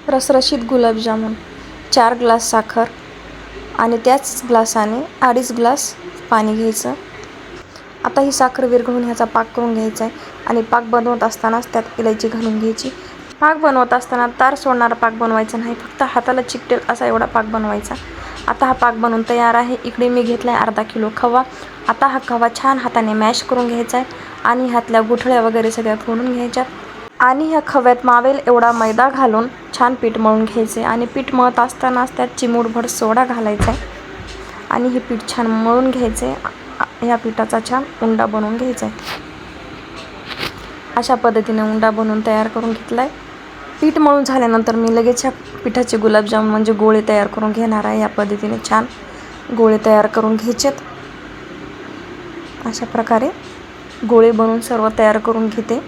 रसरशीत gulab jamun, 4 glass साखर आणि त्याच ग्लासाने 2.5 ग्लास पाणी घ्यायचं. आता ही साखर विरघळून ह्याचा पाक करून घ्यायचा आहे आणि पाक बनवत असतानाच त्यात इलायची घालून घ्यायची. पाक बनवत असताना तार सोडणारा पाक बनवायचा नाही, फक्त हाताला चिकटेल असा एवढा पाक बनवायचा. आता हा पाक बनवून तयार आहे. इकडे मी घेतला आहे अर्धा किलो खवा. आता हा खवा छान हाताने मॅश करून घ्यायचा आहे आणि ह्यातल्या गुठळ्या वगैरे सगळ्या फोडून घ्यायच्यात आणि ह्या खव्यात मावेल एवढा मैदा घालून छान पीठ मळून घ्यायचे आणि पीठ मळत असतानाच त्यात चिमूटभर सोडा घालायचा आहे आणि हे पीठ छान मळून घ्यायचे. ह्या पिठाचा छान उंडा बनवून घ्यायचा आहे. अशा पद्धतीने उंडा बनवून तयार करून घेतला आहे. पीठ मळून झाल्यानंतर मी लगेच ह्या पिठाचे गुलाबजामुन म्हणजे गोळे तयार करून घेणार आहे. या पद्धतीने छान गोळे तयार करून घ्यायचेत. अशा प्रकारे गोळे बनवून सर्व तयार करून घेते.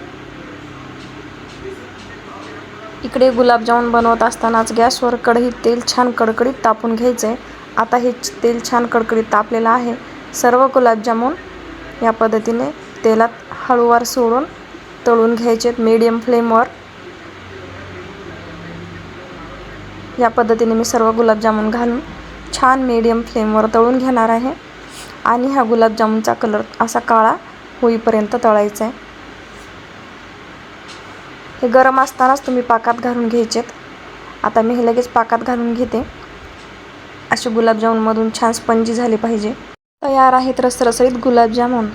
इकडे गुलाबजामुन बनवत असतानाच गॅसवर कढईत तेल छान कडकडीत तापून घ्यायचं आहे. आता हे तेल छान कडकडीत तापलेलं आहे. सर्व गुलाबजामुन या पद्धतीने तेलात हळूवार सोडून तळून घ्यायचेत मीडियम फ्लेमवर. या पद्धतीने मी सर्व गुलाबजामुन घालून छान मीडियम फ्लेमवर तळून घेणार आहे आणि हा गुलाबजामुनचा कलर असा काळा होईपर्यंत तळायचा आहे. हे गरम असतानाच तुम्ही पाकात घालून घ्यायचेत. आता मी हे लगेच पाकात घालून घेते. असे गुलाबजामुनमधून छान स्पंजी झाले पाहिजे. तयार आहेत रसरशीत गुलाबजामुन.